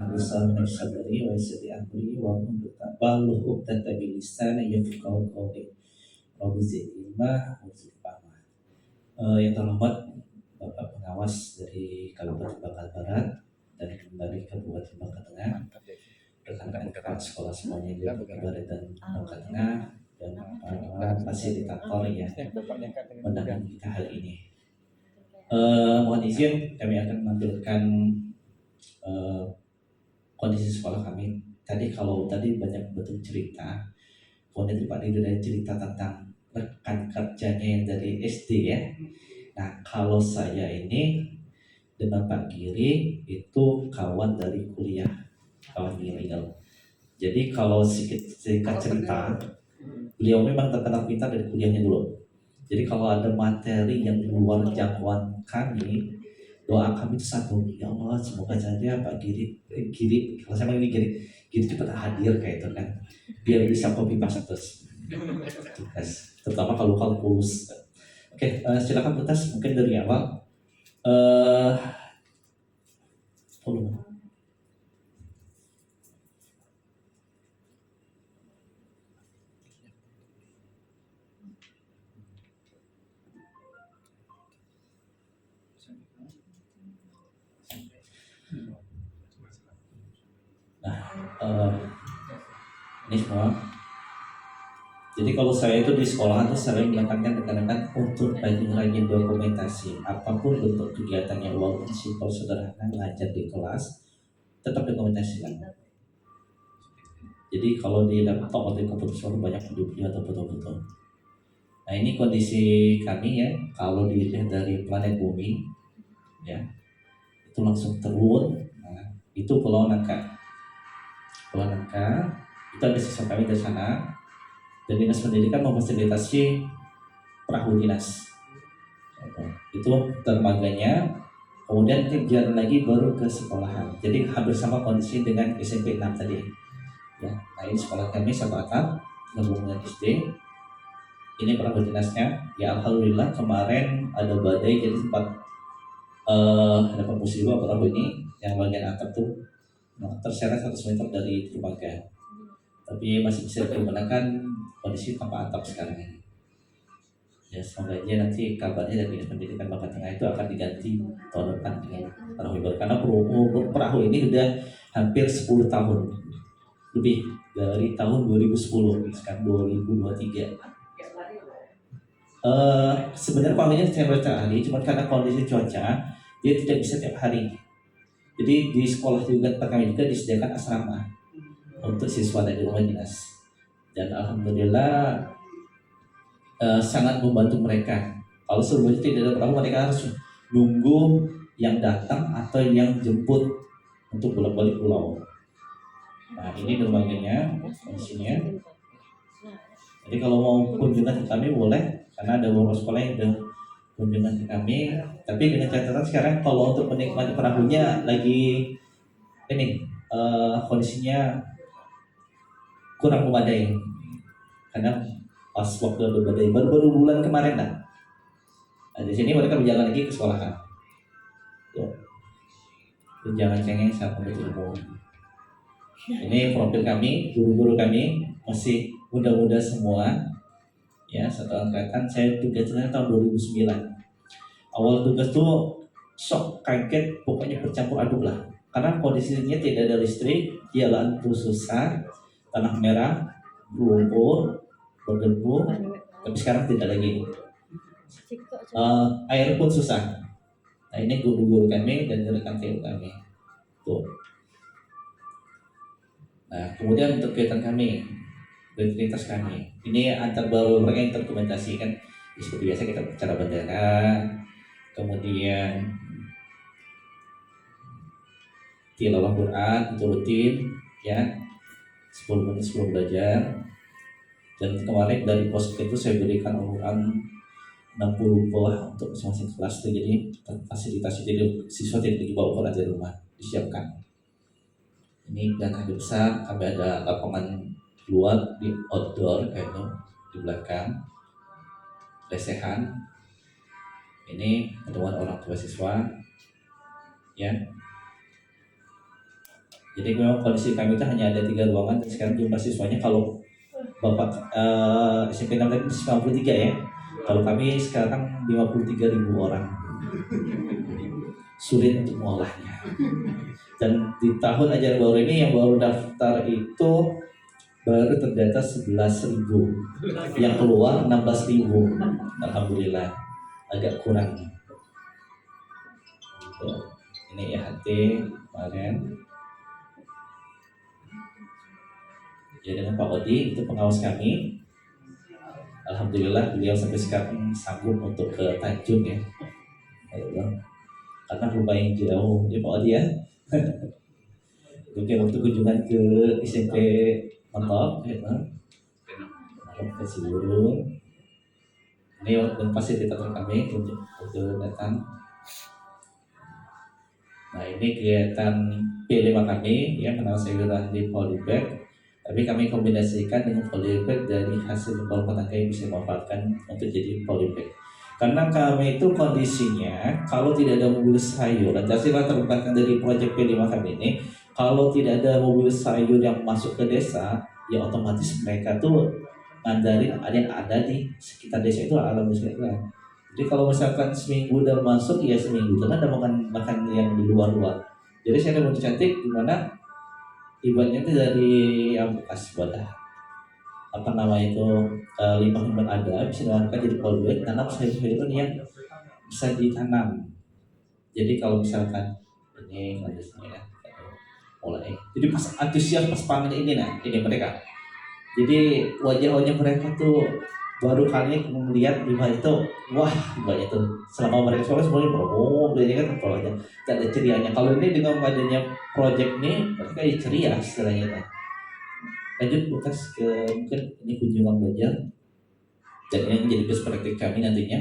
Usal Sabari wa Sidi Amri wa Baluh Uqtata Bilisan Yafqahu Qawli Rabbi Zidilmah yang terhormat Bapak Pengawas dari Kabupaten Bangka Barat dan dari Kabupaten Bangka Tengah, rekan-rekan kepala sekolah semuanya di Bangka Barat dan Bangka Tengah, dan para fasilitator yang mendampingi kita hari ini. Mohon izin kami akan menampilkan kondisi sekolah kami. Kalau tadi banyak betul cerita, kemudian Pak Dido dari cerita tentang rekan kerjanya yang dari SD ya. Nah, kalau saya ini dengan Pak Giri itu kawan dari kuliah, kawan legal. Jadi kalau singkat cerita, beliau memang terkenal pintar dari kuliahnya dulu. Jadi kalau ada materi yang di luar jangkauan kami, doa kami itu satu, ya Allah semoga saja Pak Giri, kalau saya ini Giri cepat hadir kayak itu kan, biar bisa copy paste terus. Terutama kalau kalkulus. Oke, silakan Butas mungkin dari awal. Ini semua. Jadi kalau saya itu di sekolah itu sering menekankan rekan-rekan untuk rajin-rajin dokumentasi. Apapun bentuk kegiatannya, walaupun simpel sederhana, ngajar di kelas, tetap dokumentasikan. Jadi kalau di laptop atau di komputer banyak video atau foto-foto. Nah ini kondisi kami ya, kalau dilihat dari planet bumi, ya itu langsung turun. Nah, itu Pulau Nangka. Pulau Nangka itu ada siswa kami di sana. Dan dinas pendidikan memfasilitasi perahu dinas. Itu dermaganya. Kemudian jalan lagi baru ke sekolahan. Jadi hampir sama kondisi dengan SMP 6 tadi. Ya, nah ini sekolah kami sama atap gabung dengan SD. Ini perahu dinasnya. Ya alhamdulillah kemarin ada badai jadi sempat ada musibah perahu ini yang bagian atap tuh terseret 100 meter dari dermaga. Tapi masih bisa digunakan kondisi tanpa atap sekarang ini. Ya semoga aja nanti kabarnya dari Dinas Pendidikan Bangka Tengah itu akan diganti tahun depan dengan perahu baru. Karena perahu ini sudah hampir 10 tahun lebih dari tahun 2010 sekarang 2023. Sebenarnya perahunya saya baca ahli, cuma karena kondisi cuaca dia tidak bisa tiap hari. Jadi di sekolah juga kami juga disediakan asrama untuk siswa dari rumah dinas. Dan alhamdulillah sangat membantu mereka. Kalau sebelumnya tidak ada perahu, mereka harus nunggu yang datang atau yang jemput untuk bolak-balik pulau. Nah ini dermaganya, kondisinya. Jadi kalau mau kunjungan ke kami boleh, karena ada beberapa sekolah yang udah kunjungan ke kami. Tapi dengan catatan sekarang kalau untuk menikmati perahunya lagi ini kondisinya kurang memadai, karena pas waktu ada badai baru bulan kemarin lah. Nah, di sini mereka berjalan lagi ke sekolahan. Jangan cengeng saat membaca ilmu. Ini profil kami, guru-guru kami masih muda-muda semua. Ya, satu angkatan. Saya tugasnya tahun 2009. Awal tugas tuh shock, kaget, pokoknya bercampur aduk lah. Karena kondisinya tidak ada listrik, jalan tuh susah, tanah merah, lumpur, berdebu. Tapi sekarang tidak lagi. Air pun susah. Nah ini guru-guru kami dan rekan kami. Tuh. Nah kemudian untuk kegiatan kami, rutinitas kami, ini antar baru mereka yang terdokumentasi kan. Seperti biasa kita bicara bendera, kemudian tilawah Quran itu rutin ya 10 menit sebelum belajar. Dan kemarin dari pos itu saya berikan Al-Quran 60 buah untuk masing-masing kelas. Jadi fasilitasi jadi siswa tidak dibawa Quran dari rumah, disiapkan. Ini dan hari besar kami ada lapangan luar di outdoor kayak itu di belakang lesehan. Ini pertemuan orang tua siswa ya. Jadi memang kondisi kami itu hanya ada 3 ruangan dan sekarang jumlah siswanya kalau Bapak SMP 6 tadi 93 ya. Kalau kami sekarang 53.000 orang. Sulit untuk mengolahnya. Dan di tahun ajaran baru ini yang baru daftar itu baru terdata 11.000, yang keluar 16.000. Alhamdulillah agak kurang. Ini IHT kemarin ya dengan Pak Odi itu pengawas kami. Alhamdulillah beliau sampai sekarang sanggup untuk ke Tanjung ya, karena lumayan jauh ya Pak Odi ya. Mungkin waktu kunjungan ke SMP Mentok ya, ke Ciburung ini dan fasilitator kami untuk datang. Nah ini kegiatan P5 kami yang kenal sayuran di polybag, tapi kami kombinasikan dengan polybag dari hasil limbah rumah tangga yang bisa dimanfaatkan untuk jadi polybag. Karena kami itu kondisinya kalau tidak ada mobil sayur, dan hasil latar belakang dari proyek P5 kami ini, kalau tidak ada mobil sayur yang masuk ke desa, ya otomatis mereka tuh ngandarin ada yang ada di sekitar desa itu alam misalnya. Jadi kalau misalkan seminggu udah masuk ya seminggu karena ada makan makan yang di luar-luar. Jadi saya ada motor cantik di mana ibaratnya itu dari yang bekas wadah apa nama itu limbah yang ada bisa dimanfaatkan jadi polybag, tanam sayur-sayuran yang bisa ditanam. Jadi kalau misalkan ini kondisinya ya mulai. Jadi pas antusias pas panen ini ini mereka. Jadi wajah-wajah mereka tuh baru kali melihat limbah itu, wah limbahnya tuh selama mereka semuanya promo belajar kan polanya tidak ada cerianya. Kalau ini dengan adanya project ini mereka ya ceria istilahnya. Lanjut bukas ke mungkin ini kunjungan belajar dan ini menjadi perspektif kami nantinya.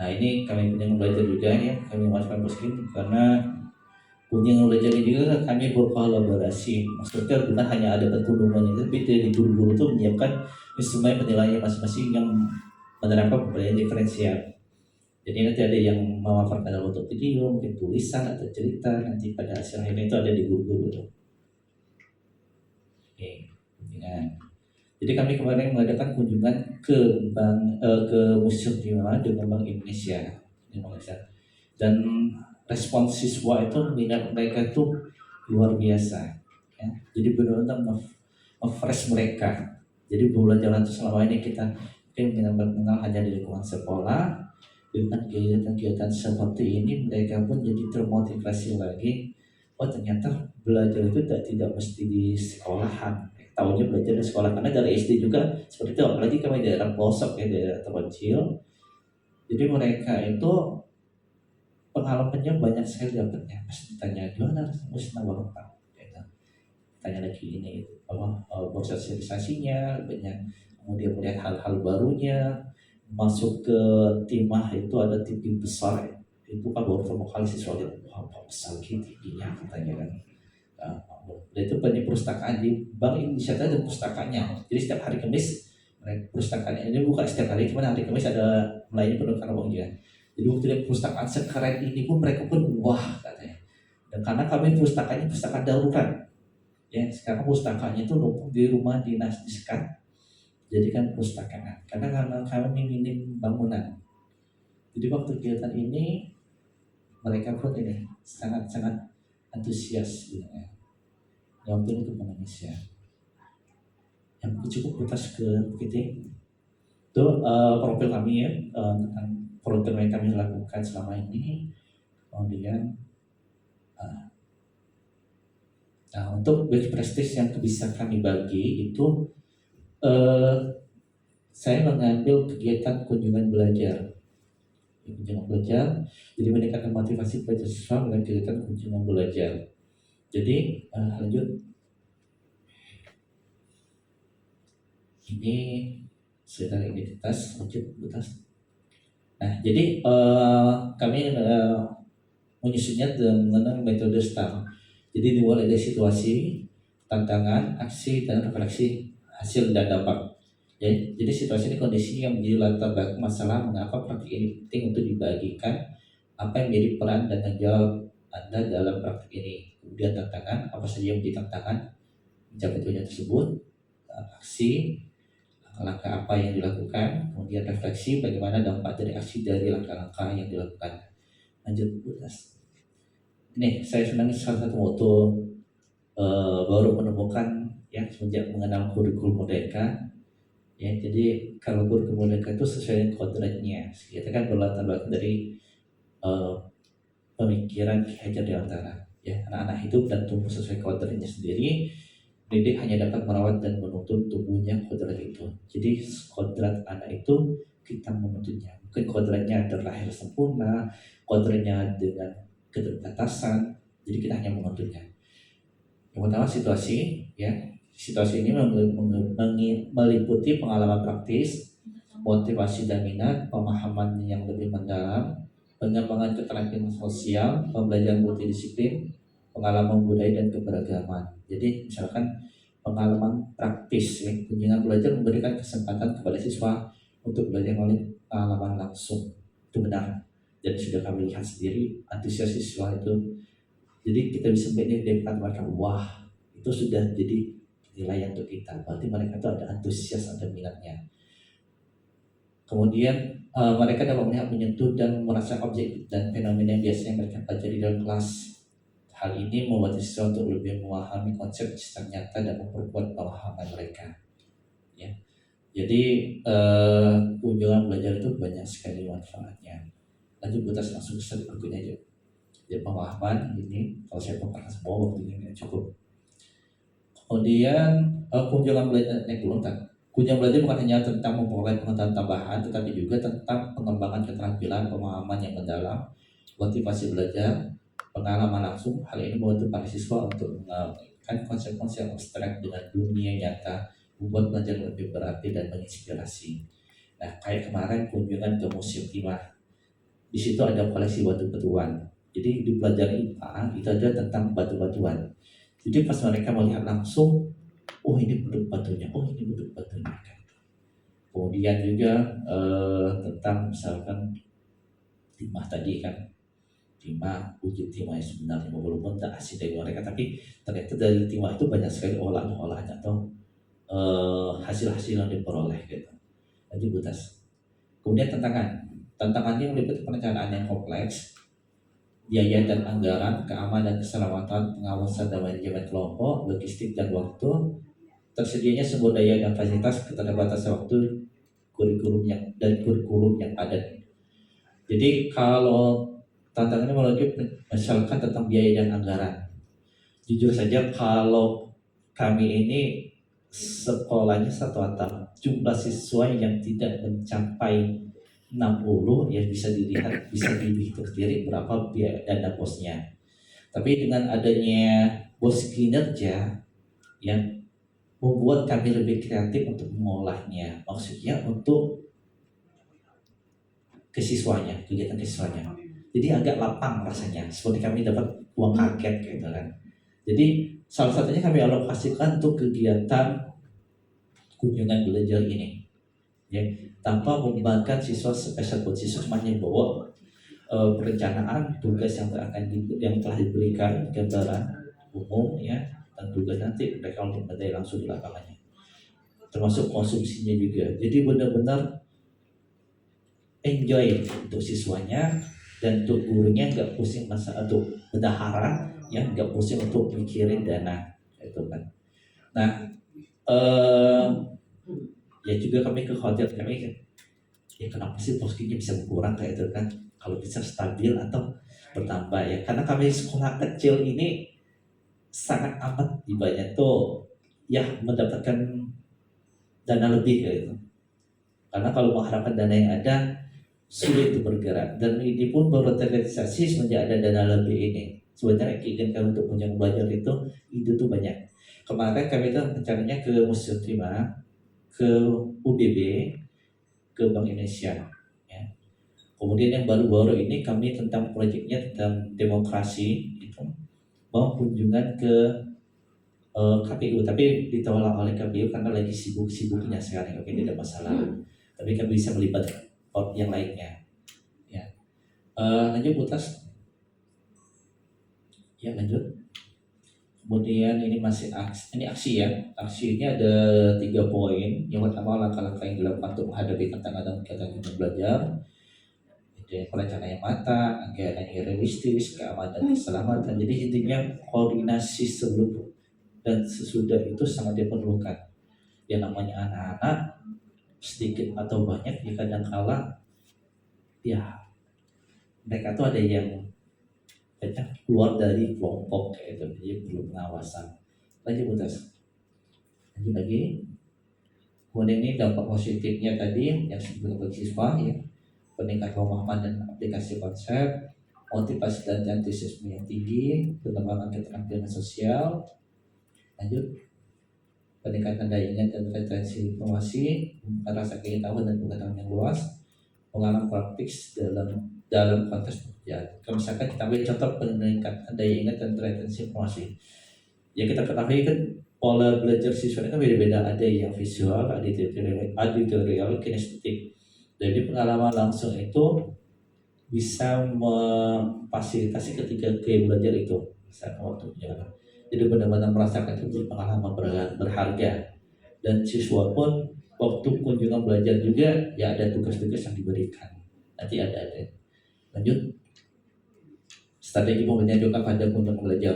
Nah ini kami kunjungan belajar juga ya, kami masukkan poskim karena kunjungan belajar ini juga kami berkolaborasi. Maksudnya bukan hanya ada perkunjungannya, tapi dari guru-guru itu menyiapkan instrumen penilaian masing-masing yang menerapkan pembelajaran diferensial. Jadi nanti ada yang memaparkan dalam bentuk video, mungkin tulisan atau cerita, nanti pada hasil akhirnya itu ada di guru-guru itu. Oke, kunjungan. Jadi kami kemarin mengadakan kunjungan ke ke Museum di Bank Indonesia, dan respons siswa itu minat mereka itu luar biasa ya. Jadi benar-benar fresh mereka. Jadi jalan itu selama ini kita mungkin mengenal hanya di lingkungan sekolah, dengan kegiatan-kegiatan seperti ini mereka pun jadi termotivasi lagi. Oh ternyata belajar itu tidak mesti di sekolahan, tahunya belajar di sekolah karena dari SD juga seperti itu, apalagi kami daerah pelosok ya, daerah terpencil. Jadi mereka itu pengalamannya banyak sekali dapatnya. Pas ditanya gimana musnah bapak, tanya lagi ini proses sosialisasinya banyak, kemudian melihat hal-hal barunya, masuk ke timah itu ada TV besar ya. Itu kan baru pertama kali siswa lihat apa besar gitu tingginya katanya kan. Itu banyak perpustakaan di Bank Indonesia ada pustakanya. Jadi setiap hari Kamis perpustakaannya ini bukan setiap hari, cuma hari Kamis ada melayani penukaran uang juga. Jadi waktu lihat perpustakaan sekeren ini pun mereka pun wah katanya. Dan karena kami perpustakaannya pustakaan darurat, ya sekarang pustakaannya itu numpuk di rumah dinas Diskat, jadi kan perpustakaan. Karena kami minim bangunan. Jadi waktu kegiatan ini mereka pun ini sangat-sangat antusias gitu ya. Waktu itu Indonesia. Yang cukup batas ke kita itu profil kami ya, tentang program yang kami lakukan selama ini. Kemudian untuk best practice yang bisa kami bagi itu saya mengambil kegiatan kunjungan belajar, jadi meningkatkan motivasi belajar siswa dengan kegiatan kunjungan belajar. Jadi lanjut, ini sekedar identitas lanjut batas. Nah jadi kami menyusunnya dengan metode STAR. Jadi dimulai dari situasi, tantangan, aksi, dan refleksi hasil dan dampak. Ya, jadi situasi ini kondisi yang menjadi latar belakang masalah mengapa praktik ini penting untuk dibagikan, apa yang menjadi peran dan tanggung jawab Anda dalam praktik ini. Kemudian tantangan, apa saja yang menjadi tantangan mencapai tujuan tersebut, aksi, langkah apa yang dilakukan, kemudian refleksi bagaimana dampak dari aksi dari langkah-langkah yang dilakukan. Lanjut Bu Tas. Ini saya senang salah satu moto baru menemukan ya semenjak mengenal kurikulum Merdeka. Ya, jadi kalau kurikulum Merdeka itu sesuai dengan kodratnya. Kita kan berlatar belakang dari pemikiran Ki Hajar Dewantara. Ya, anak-anak hidup dan tumbuh sesuai kodratnya sendiri. Pendidik hanya dapat merawat dan menuntun tumbuhnya kodrat itu. Jadi kodrat anak itu kita menuntutnya. Mungkin kodratnya terlahir sempurna, kodratnya dengan keterbatasan. Jadi kita hanya menuntutnya. Yang pertama situasi, ya. Situasi ini meliputi pengalaman praktis, motivasi dan minat, pemahaman yang lebih mendalam, pengembangan keterampilan sosial, pembelajaran multidisiplin, pengalaman budaya dan keberagaman. Jadi misalkan pengalaman praktis, ya, kunjungan belajar memberikan kesempatan kepada siswa untuk belajar melalui pengalaman langsung. Itu benar. Dan sudah kami lihat sendiri antusias siswa itu. Jadi kita bisa mendekat mereka, wah itu sudah jadi nilai untuk kita. Berarti mereka itu ada antusias, ada minatnya. Kemudian mereka dapat melihat, menyentuh dan merasa objek dan fenomena yang biasanya mereka pelajari dalam kelas. Hal ini membuat siswa untuk lebih memahami konsep secara nyata dan memperkuat pemahaman mereka. Ya. Jadi kunjungan belajar itu banyak sekali manfaatnya. Lanjut butas langsung ke slide berikutnya aja. Jadi pemahaman ini kalau saya paparkan semua waktunya cukup. Kemudian kunjungan belajar kunjungan belajar bukan hanya tentang memperoleh pengetahuan tambahan, tetapi juga tentang pengembangan keterampilan, pemahaman yang mendalam, motivasi belajar, pengalaman langsung. Hal ini membantu para siswa untuk mengamalkan konsep-konsep abstrak dengan dunia nyata, membuat belajar lebih berarti dan menginspirasi. Nah, kayak kemarin kunjungan ke Museum Timah, di situ ada koleksi batu-batuan. Jadi di pelajaran IPA itu ada tentang batu-batuan. Jadi pas mereka melihat langsung, oh ini bentuk batunya, oh ini bentuk batunya. Kemudian juga tentang misalkan timah tadi kan, timah, wujud timah yang sebenarnya walaupun tak asli dari mereka, tapi ternyata dari timah itu banyak sekali olahan-olahan atau hasil-hasil yang diperoleh gitu. Lanjut butas. Kemudian tantangannya meliputi perencanaan yang kompleks, biaya dan anggaran, keamanan, keselamatan, pengawasan dan manajemen kelompok, logistik dan waktu, tersedianya sumber daya dan fasilitas, keterbatasan waktu, kurikulum yang ada. Jadi kalau tantangannya melalui misalkan tentang biaya dan anggaran, jujur saja kalau kami ini sekolahnya satu atap, jumlah siswa yang tidak mencapai 60 ya bisa dilihat, bisa dihitung sendiri berapa biaya dana bosnya. Tapi dengan adanya bos kinerja yang membuat kami lebih kreatif untuk mengolahnya, maksudnya untuk kesiswanya, kegiatan kesiswanya. Jadi agak lapang rasanya, seperti kami dapat uang kaget gitu kan. Jadi salah satunya kami alokasikan untuk kegiatan kunjungan belajar ini, ya, tanpa membebankan siswa spesial pun. Siswa cuma yang bawa perencanaan tugas yang telah diberikan, gambaran umum ya, dan tugas nanti mereka untuk menilai langsung di lapangannya, termasuk konsumsinya juga. Jadi benar-benar enjoy untuk siswanya dan untuk gurunya, nggak pusing masa untuk bendahara ya, nggak pusing untuk mikirin dana itu kan. Nah ya juga kami kekhawatiran kami kan, ya kenapa sih posisinya bisa berkurang kayak itu kan, kalau bisa stabil atau bertambah ya, karena kami sekolah kecil ini sangat amat banyak tuh ya mendapatkan dana lebih gitu. Karena kalau mengharapkan dana yang ada sulit untuk bergerak, dan ini pun baru terrealisasi semenjak ada dana lebih ini. Sebenarnya keinginan kami untuk punya belajar itu tuh banyak. Kemarin kami itu rencananya ke Museum Timah, ke UBB, ke Bank Indonesia ya. Kemudian yang baru-baru ini kami tentang proyeknya tentang demokrasi itu mau kunjungan ke KPU, tapi ditolak oleh KPU karena lagi sibuk-sibuknya sekarang. Oke, tidak masalah, tapi kami bisa melibatkan yang lainnya ya. Lanjut butas ya, lanjut. Kemudian ini masih aksi ya. Aksi ini ada 3 poin. Yang pertama, langkah-langkah yang dilakukan untuk menghadapi tantangan dan kegiatan kunjungan belajar. Jadi perencanaan yang matang, anggaran yang realistis, keamanan dan keselamatan. Jadi intinya koordinasi sebelum dan sesudah itu sangat diperlukan. Yang namanya anak-anak sedikit atau banyak, ya kadang-kala ya mereka tuh ada yang keluar dari kelompok kayak itu, jadi perlu pengawasan. Lanjut lagi. Kemudian ini dampak positifnya tadi yang disebut bagi siswa ya, peningkat pemahaman dan aplikasi konsep, motivasi dan antusiasme yang tinggi, pengembangan keterampilan sosial. Lanjut, peningkatan daya ingat dan retensi informasi, rasa keinginan dan pengetahuan yang luas, pengalaman praktis dalam konteks pekerjaan. Kalau misalkan kita ambil contoh peningkatan daya ingat dan retensi informasi, ya kita ketahui kan pola belajar siswa itu kan beda-beda, ada yang visual, auditorial, kinestetik. Jadi pengalaman langsung itu bisa memfasilitasi ketika belajar itu saat waktu berjalan. Jadi benar-benar merasakan itu jadi pengalaman berharga. Dan siswa pun waktu kunjungan belajar juga ya ada tugas-tugas yang diberikan. Nanti ada. Lanjut. Strategi pembelajaran juga pada kunjungan belajar.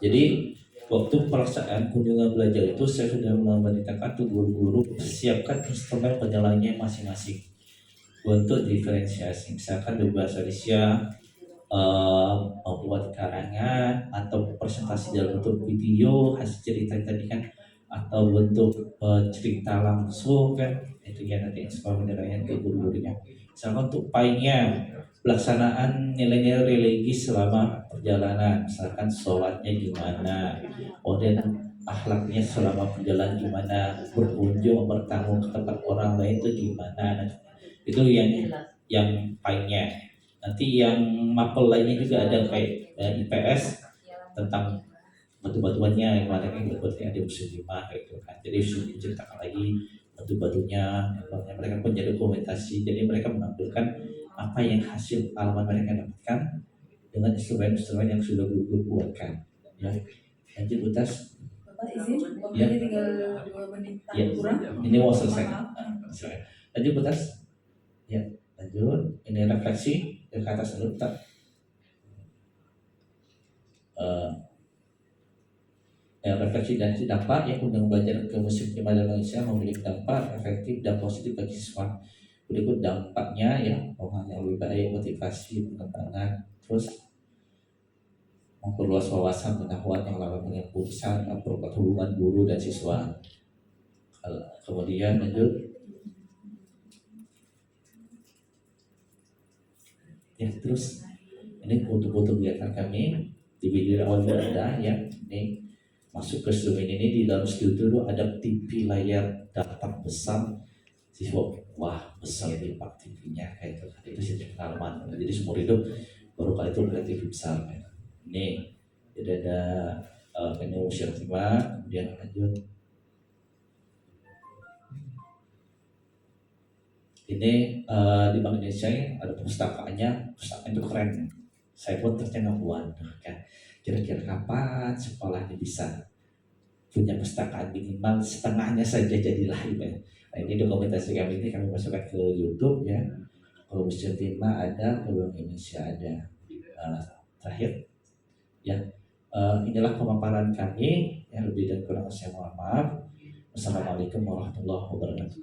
Jadi waktu pelaksanaan kunjungan belajar itu saya sudah memerintahkan guru-guru siapkan instrumen penilaiannya masing-masing untuk diferensiasi. Misalkan berbahasa Indonesia, membuat karangan atau presentasi dalam bentuk video hasil cerita tadi kan, atau bentuk cerita langsung kan, itu ya nanti instrumen penilaian ke guru-gurunya. Misalkan untuk painnya pelaksanaan nilai-nilai religius selama perjalanan, misalkan sholatnya gimana, kemudian akhlaknya selama perjalanan gimana, berkunjung bertamu ke tempat orang lain itu gimana. Itu yang painnya. Nanti yang mapel lainnya juga ada kayak IPS tentang batu-batuannya, yang mana yang berbuatnya ada usul 5 gitu kan. Jadi usul diceritakan lagi batu-batunya, mereka pun jadi dokumentasi. Jadi mereka menampilkan apa yang hasil pengalaman mereka dapatkan dengan instrumen-instrumen yang sudah guru buatkan. Ya, lanjut Utas. Bapak izin, waktunya tinggal 2 menit ya, kurang. Ini mau selesai. Lanjut Utas. Ya, lanjut. Ini refleksi dari kata dulu tak. Refleksi dan dampak yang undang belajar ke musim prima dan Indonesia memiliki dampak efektif dan positif bagi siswa. Berikut dampaknya ya, pemahaman yang lebih baik, motivasi, pengembangan, terus memperluas wawasan pengetahuan yang lama mengeputuskan memperkuat hubungan guru dan siswa. Kemudian lanjut ya, terus ini foto-foto kegiatan kami di video awal berada ya. Ini masuk ke Zoom ini, di dalam studio itu ada TV layar datar besar. Siswa, wah besar nih Pak TV-nya kayak itu sih pengalaman. Jadi seumur hidup baru kali itu melihat TV besar. Ini jadi ada menu usia prima, kemudian lanjut. Ini di Bank Indonesia ada pustakaannya itu keren. Saya pun tercengang, kan kira-kira kapan sekolah ini bisa punya pustakaan minimal setengahnya saja jadilah ini. Nah ini dokumentasi kami ini kami masukkan ke YouTube ya. Kalau usia prima ada, kalau Bank Indonesia ada. Terakhir ya, inilah pemaparan kami, yang lebih dan kurang saya mohon maaf. Wassalamualaikum warahmatullahi wabarakatuh.